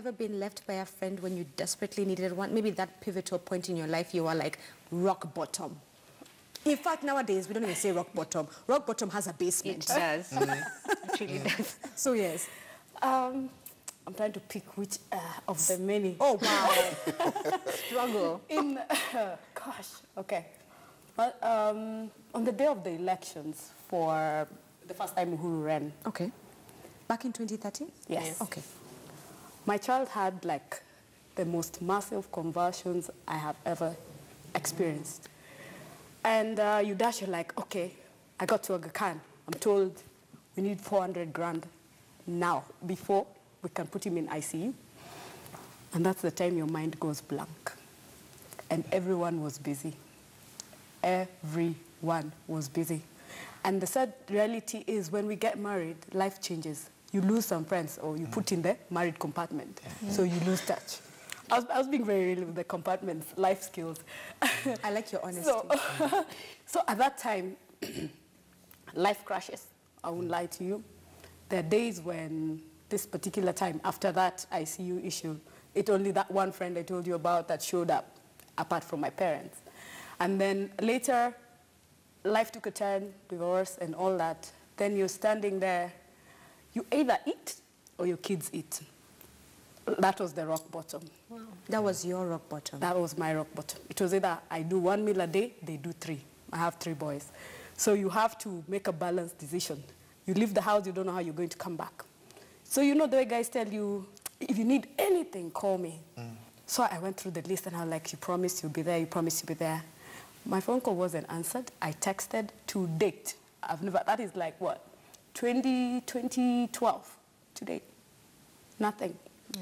ever been left by a friend when you desperately needed one? Maybe that pivotal point in your life, you were like rock bottom. In fact, nowadays, we don't even say rock bottom. Rock bottom has a basement. It does. It really does. So, yes. I'm trying to pick which of the many. Oh, wow. Struggle. Gosh, okay. Well, on the day of the elections for the first time Uhuru ran. Okay. Back in 2013? Yes. Okay. My child had like the most massive conversions I have ever experienced. And you dash, you're like, okay, I got to Aga Khan. I'm told we need 400 grand now before we can put him in ICU. And that's the time your mind goes blank. And everyone was busy. Everyone was busy. And the sad reality is when we get married, life changes. You lose some friends or you put in the married compartment. So you lose touch. I was being very real with the compartments, life skills. I like your honesty. So at that time, life crashes. I won't lie to you. There are days when this particular time, after that ICU issue, it's only that one friend I told you about that showed up, apart from my parents. And then later, life took a turn, divorce and all that. Then you're standing there. You either eat or your kids eat. That was the rock bottom. Wow. That was your rock bottom? That was my rock bottom. It was either I do 1 meal a day, they do 3. I have 3 boys. So you have to make a balanced decision. You leave the house, you don't know how you're going to come back. So you know the way guys tell you, if you need anything, call me. So I went through the list and I was like, you promised you'll be there, you promised you'll be there. My phone call wasn't answered. I texted to date. I've never, that is like what? 2012 to date. Nothing.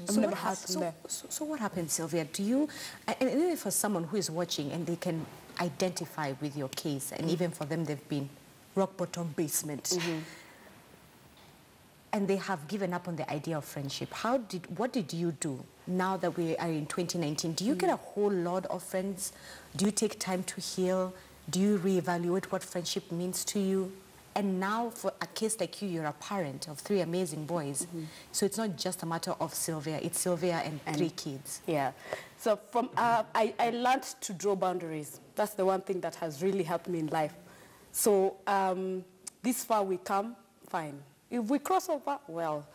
So what happened, Sylvia? Do you, and even for someone who is watching and they can identify with your case, and even for them they've been rock bottom basement, and they have given up on the idea of friendship, what did you do now that we are in 2019? Do you get a whole lot of friends? Do you take time to heal? Do you reevaluate what friendship means to you? And now, for a case like you, you're a parent of 3 amazing boys. So it's not just a matter of Sylvia, it's Sylvia and 3 kids. Yeah. So from, I learned to draw boundaries. That's the one thing that has really helped me in life. So this far we come, fine. If we cross over, well.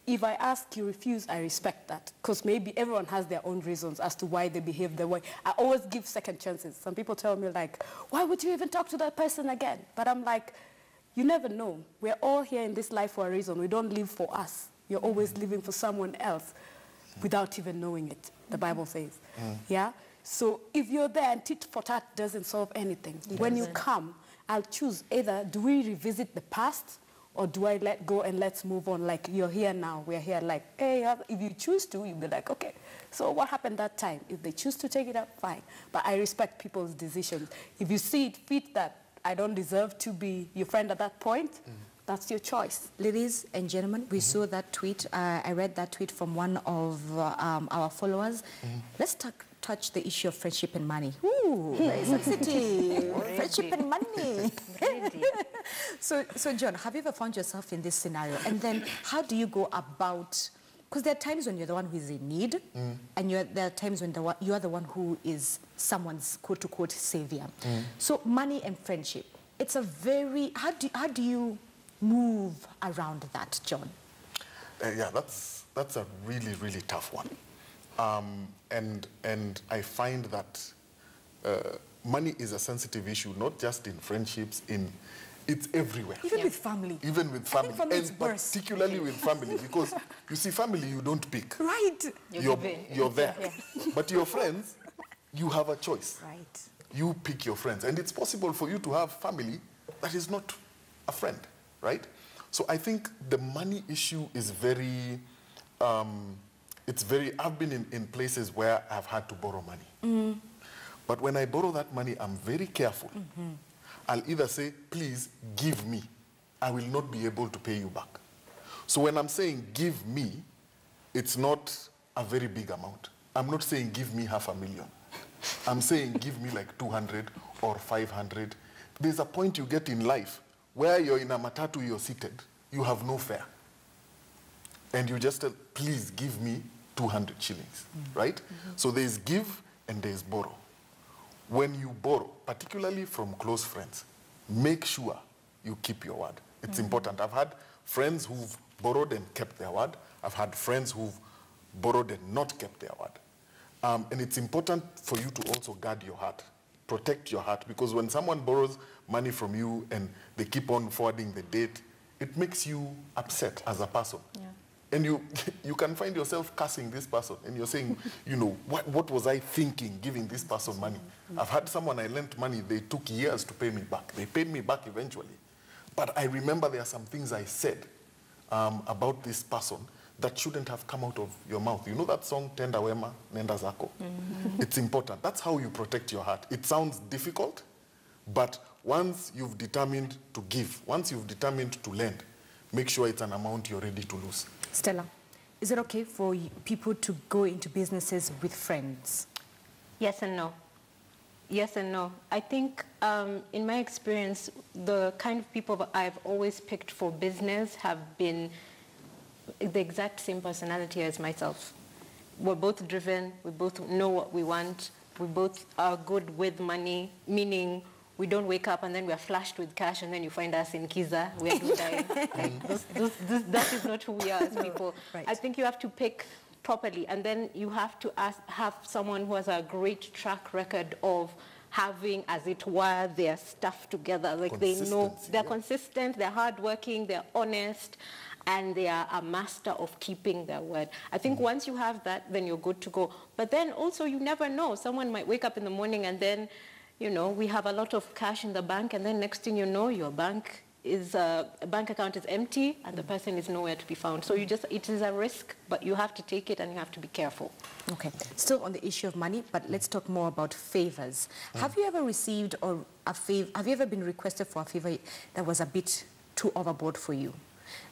If I ask, you refuse, I respect that. Because maybe everyone has their own reasons as to why they behave the way. I always give second chances. Some people tell me like, why would you even talk to that person again? But I'm like, you never know. We're all here in this life for a reason. We don't live for us. You're always living for someone else without even knowing it, the Bible says. Yeah? So if you're there and tit for tat doesn't solve anything, when you come, I'll choose either do we revisit the past or do I let go and let's move on? Like, you're here now, we're here. Like, hey, if you choose to, you'll be like, okay, so what happened that time? If they choose to take it up, fine. But I respect people's decisions. If you see it fit that I don't deserve to be your friend at that point, that's your choice. Ladies and gentlemen, we saw that tweet. I read that tweet from one of our followers. Let's touch the issue of friendship and money. Ooh, very sensitive. Friendship and money. So, John, have you ever found yourself in this scenario? And then how do you go about... Because there are times when you're the one who is in need, and there are times when you are the one who is someone's quote-unquote savior. So money and friendship, it's a very... How do you move around that, John? Yeah, that's a really, really tough one. And I find that money is a sensitive issue, not just in friendships, it's everywhere. Even with family. Even with family. And particularly with family, because you see, family you don't pick. Right. You're there. But your friends, you have a choice. Right. You pick your friends. And it's possible for you to have family that is not a friend, right? So I think the money issue is very, I've been in places where I've had to borrow money. But when I borrow that money, I'm very careful. I'll either say, please give me. I will not be able to pay you back. So when I'm saying give me, it's not a very big amount. I'm not saying give me $500,000. I'm saying give me like 200 or 500. There's a point you get in life where you're in a matatu, you're seated, you have no fare. And you just tell, please give me 200 shillings, right? So there's give and there's borrow. When you borrow, particularly from close friends, make sure you keep your word. It's important. I've had friends who've borrowed and kept their word. I've had friends who've borrowed and not kept their word. And it's important for you to also guard your heart, protect your heart, because when someone borrows money from you and they keep on forwarding the date, it makes you upset as a person. Yeah. And you can find yourself cursing this person and you're saying, you know, what was I thinking giving this person money? I've had someone I lent money, they took years to pay me back. They paid me back eventually. But I remember there are some things I said about this person that shouldn't have come out of your mouth. You know that song, Tenda Wema, Nenda Zako? It's important. That's how you protect your heart. It sounds difficult, but once you've determined to give, once you've determined to lend, make sure it's an amount you're ready to lose. Stella, is it okay for people to go into businesses with friends? Yes and no. Yes and no. I think in my experience, the kind of people I've always picked for business have been the exact same personality as myself. We're both driven, we both know what we want, we both are good with money, meaning we don't wake up and then we are flashed with cash and then you find us in Kiza, we are dying. That is not who we are as people. Right. I think you have to pick properly, and then you have to have someone who has a great track record of having, as it were, their stuff together. Like they know, they're consistent, they're hardworking, they're honest, and they are a master of keeping their word. I think once you have that, then you're good to go. But then also you never know. Someone might wake up in the morning and then, you know, we have a lot of cash in the bank, and then next thing you know, your bank account is empty and the person is nowhere to be found. So it is a risk, but you have to take it and you have to be careful. Okay, still on the issue of money, but let's talk more about favors. Have you ever received have you ever been requested for a favor that was a bit too overboard for you?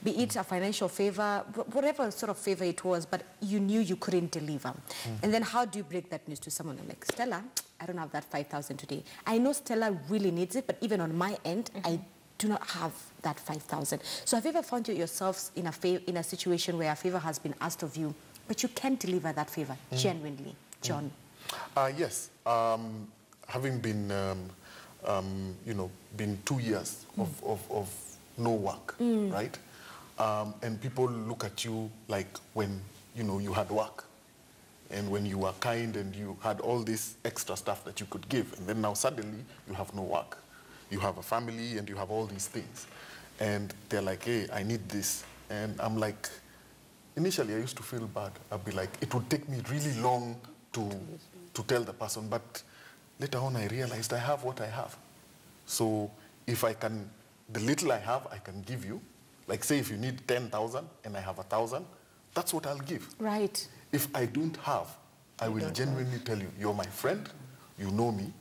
Be it a financial favor, whatever sort of favor it was, but you knew you couldn't deliver. And then how do you break that news to someone like, Stella, I don't have that 5,000 today. I know Stella really needs it, but even on my end, I do not have that 5,000. So have you ever found yourselves in a situation where a favor has been asked of you, but you can't deliver that favor genuinely? John? Yes. Having been, you know, been 2 years of no work, right? And people look at you like when, you know, you had work and when you were kind and you had all this extra stuff that you could give, and then now suddenly you have no work. You have a family and you have all these things. And they're like, hey, I need this. And I'm like, initially I used to feel bad. I'd be like, it would take me really long to tell the person, but later on I realized I have what I have. So if I can, the little I have, I can give you. Like say if you need 10,000 and I have 1,000, that's what I'll give. Right. If I don't have, I will genuinely tell you, you're my friend, you know me,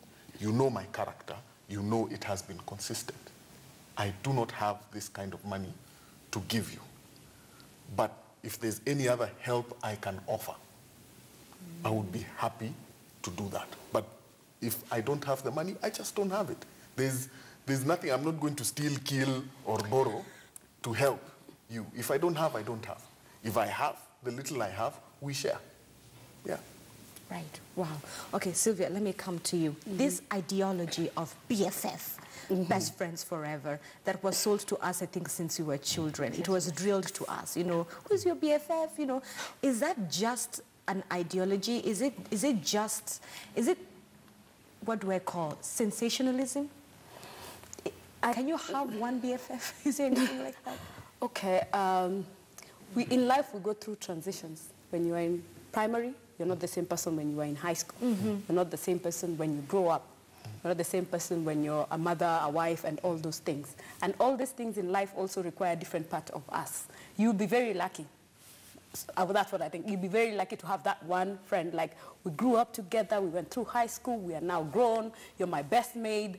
you know my character, you know it has been consistent. I do not have this kind of money to give you. But if there's any other help I can offer, I would be happy to do that. But if I don't have the money, I just don't have it. There's nothing, I'm not going to steal, kill, or borrow to help you. If I don't have, I don't have. If I have, the little I have, we share. Yeah. Right. Wow. Okay, Sylvia, let me come to you. This ideology of BFF, best friends forever, that was sold to us, I think, since we were children. It was drilled to us, you know, who's your BFF, you know. Is that just an ideology? Is it what do I call, sensationalism? Can you have one BFF? Is there anything like that? Okay. In life, we go through transitions. When you are in primary, you're not the same person when you are in high school. You're not the same person when you grow up. You're not the same person when you're a mother, a wife, and all those things. And all these things in life also require a different part of us. You'll be very lucky. That's what I think. You'll be very lucky to have that one friend. Like, we grew up together, we went through high school, we are now grown, you're my best maid.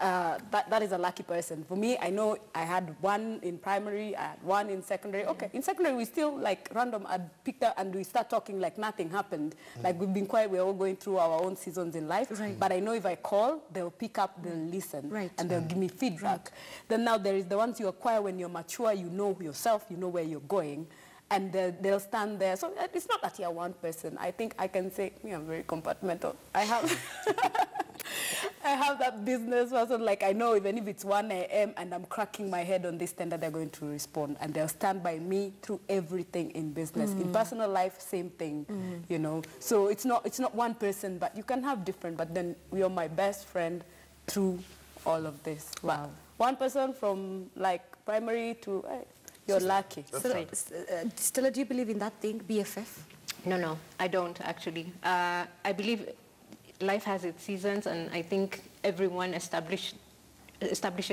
That is a lucky person. For me, I know I had one in primary, I had one in secondary. Okay, in secondary we still like random, I picked up and we start talking like nothing happened. Like we've been quiet, we're all going through our own seasons in life. Right. But I know if I call, they'll pick up, they'll listen, and they'll give me feedback. Then now there is the ones you acquire when you're mature, you know yourself, you know where you're going. and they'll stand there. So it's not that you're one person. I think I can say, I'm very compartmental. I have I have that business person, like I know even if it's 1 a.m. and I'm cracking my head on this tender, they're going to respond, and they'll stand by me through everything in business. In personal life, same thing, you know. So it's not one person, but you can have different, but then you're my best friend through all of this. Wow. But one person from like primary to, you're lucky. Stella, do you believe in that thing, BFF? No, I don't actually. I believe life has its seasons, and I think everyone establishes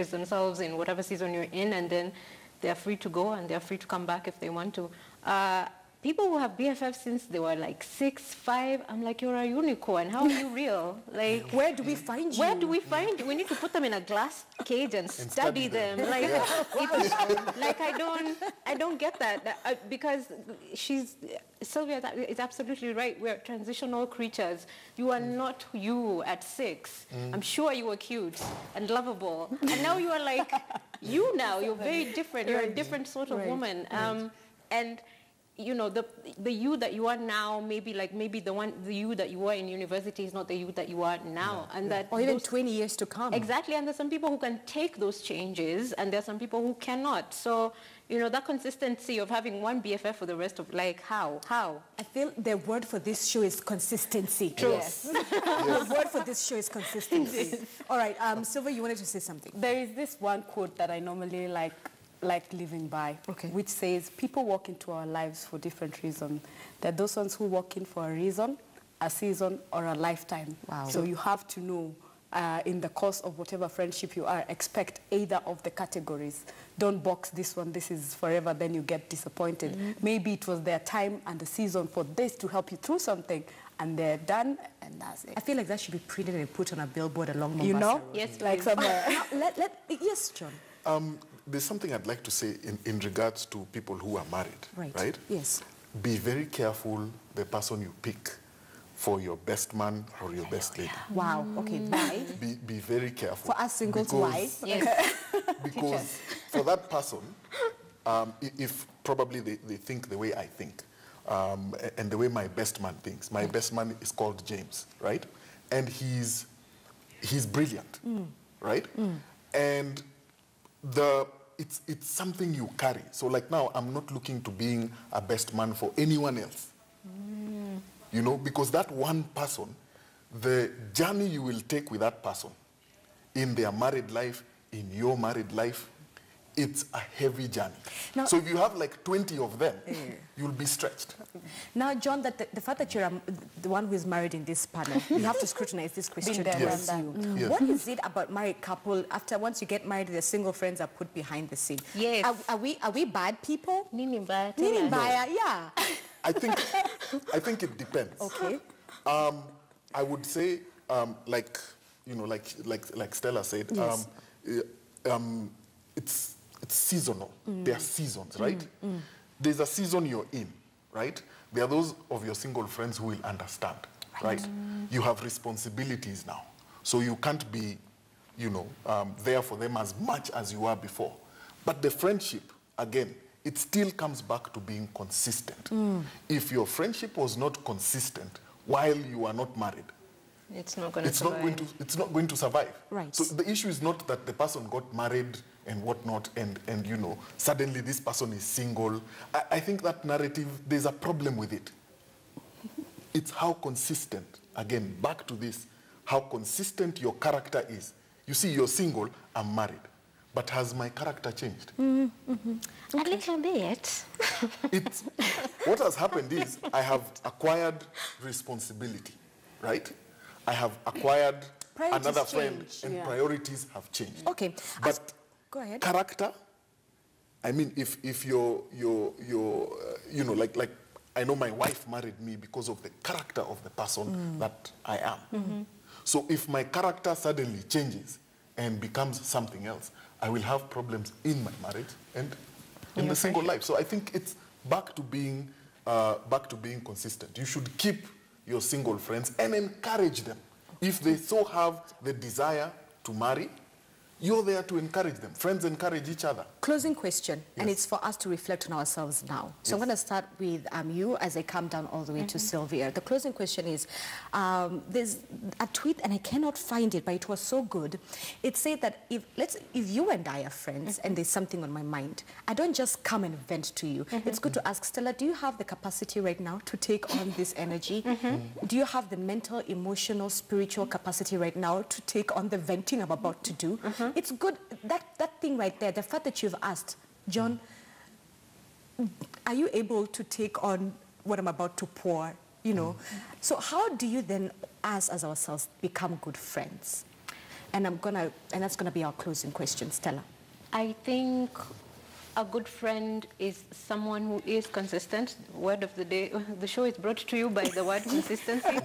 themselves in whatever season you're in, and then they're free to go and they're free to come back if they want to. People who have BFFs since they were like 6, 5, I'm like, you're a unicorn. How are you real? Like, where do we find you? Where do we find you? We need to put them in a glass cage and study them. Like, like I don't get that, because Sylvia is absolutely right. We're transitional creatures. You are not you at 6. I'm sure you were cute and lovable, and now you are like you're very different. You're a different sort of woman, and you know, the you that you are now, maybe the you that you were in university is not the you that you are now, and that, or even 20 years to come. Exactly, and there's some people who can take those changes, and there's some people who cannot. So, you know, that consistency of having one BFF for the rest of, like, how? I feel the word for this show is consistency. True. Yes. The word for this show is consistency. All right, Sylvia, you wanted to say something. There is this one quote that I normally like living by, which says, people walk into our lives for different reasons. There are those ones who walk in for a reason, a season, or a lifetime. Wow. So you have to know, in the course of whatever friendship you are, expect either of the categories. Don't box this one, this is forever, then you get disappointed. Maybe it was their time and the season for this to help you through something, and they're done, and that's it. I feel like that should be printed and put on a billboard along Mombasa Road. Yes, like somewhere. Yes, John. There's something I'd like to say in regards to people who are married, right? Yes. Be very careful the person you pick for your best man or your best lady. Wow, okay, why? Be very careful. For us singles, why? Yes. Because for that person, if probably they think the way I think, and the way my best man thinks. My best man is called James, right? And he's brilliant, right? And it's something you carry. So like now, I'm not looking to being a best man for anyone else. You know, because that one person, the journey you will take with that person in their married life, in your married life, it's a heavy journey. Now, so if you have like 20 of them, you'll be stretched. Now, John, the fact that you're the one who is married in this panel, you have to scrutinize this question towards you. Yes. What is it about married couple, once you get married, the single friends are put behind the scene? Yes. Are we bad people? Nini mbaya. Yeah. I think it depends. Okay. I would say, like Stella said, yes. It's seasonal. There are seasons, right? There's a season you're in, right? There are those of your single friends who will understand, right? You have responsibilities now. So you can't be, there for them as much as you were before. But the friendship, again, it still comes back to being consistent. If your friendship was not consistent while you are not married, it's not going to survive. It's not going to survive. Right. So the issue is not that the person got married and whatnot, and suddenly this person is single. I think that narrative, there's a problem with it. It's how consistent, again, back to this, how consistent your character is. You see, you're single, I'm married. But has my character changed? A little bit. What has happened is I have acquired responsibility, right? I have acquired another friend, and priorities have changed. Okay. But go ahead. Character, I mean, if you're like I know my wife married me because of the character of the person that I am. So if my character suddenly changes and becomes something else, I will have problems in my marriage and in the single life. So I think it's back to being consistent. You should keep your single friends and encourage them. If they so have the desire to marry, You're there to encourage them. Friends encourage each other. Closing question, and Yes. it's for us to reflect on ourselves now. So I'm going to start with you as I come down all the way to Sylvia. The closing question is, there's a tweet, and I cannot find it, but it was so good. It said that if you and I are friends and there's something on my mind, I don't just come and vent to you. It's good to ask, Stella, do you have the capacity right now to take on this energy? Do you have the mental, emotional, spiritual capacity right now to take on the venting I'm about to do? It's good, that thing right there, the fact that you've asked, John, are you able to take on what I'm about to pour, you know? So how do you then, us as ourselves, become good friends? And that's gonna be our closing question, Stella. I think a good friend is someone who is consistent. Word of the day, the show is brought to you by the word consistency.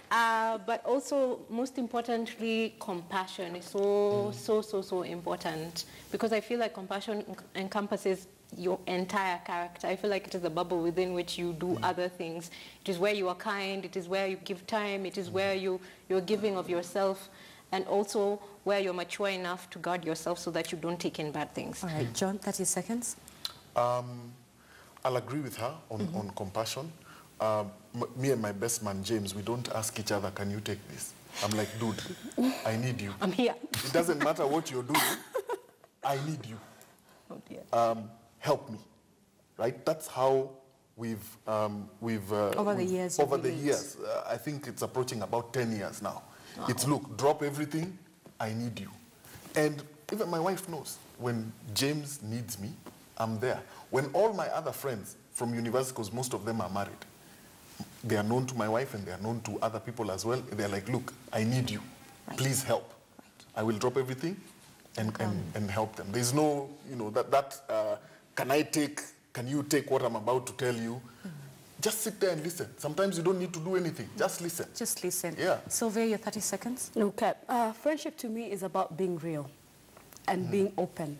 But also, most importantly, compassion is so important, because I feel like compassion encompasses your entire character. I feel like it is a bubble within which you do other things. It is where you are kind, it is where you give time, it is where you're giving of yourself, and also where you're mature enough to guard yourself so that you don't take in bad things. All right, John, 30 seconds. I'll agree with her on compassion. Me and my best man, James, we don't ask each other, can you take this? I'm like, dude, I need you. I'm here. It doesn't matter what you're doing. I need you. Oh dear. Help me, right? That's how we've over the years. Over the years, I think it's approaching about 10 years now. Wow. It's, look, drop everything, I need you. And even my wife knows, when James needs me, I'm there. When all my other friends from university, because most of them are married, they are known to my wife and they are known to other people as well. They're like, look, I need you. Right. Please help. Right. I will drop everything and help them. There's no, you know, can you take what I'm about to tell you? Just sit there and listen. Sometimes you don't need to do anything. Just listen. Just listen. Yeah. Sylvia, your 30 seconds. Okay. Friendship to me is about being real and being open.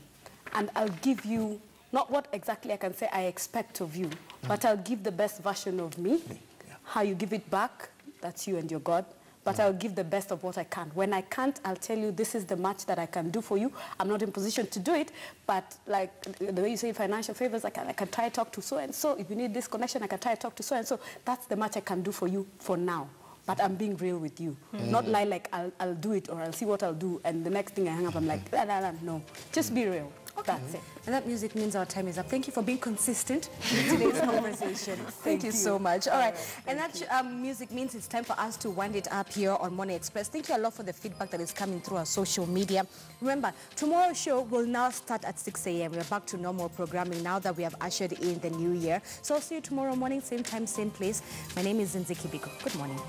And I'll give you, not what exactly I can say I expect of you, but I'll give the best version of me. Yeah. How you give it back, that's you and your God. But I'll give the best of what I can. When I can't, I'll tell you this is the much that I can do for you. I'm not in position to do it, but like the way you say financial favors, I can try to talk to so-and-so. If you need this connection, I can try to talk to so-and-so. That's the much I can do for you for now. But I'm being real with you. Not lie like I'll do it or I'll see what I'll do, and the next thing I hang up, I'm like, no. Just be real. Okay. That's it. And that music means our time is up. Thank you for being consistent in today's conversation. Thank you so much. All right. And that music means it's time for us to wind it up here on Morning Express. Thank you a lot for the feedback that is coming through our social media. Remember, tomorrow's show will now start at 6 a.m. We're back to normal programming now that we have ushered in the new year. So I'll see you tomorrow morning, same time, same place. My name is Zinzi Kibiko. Good morning.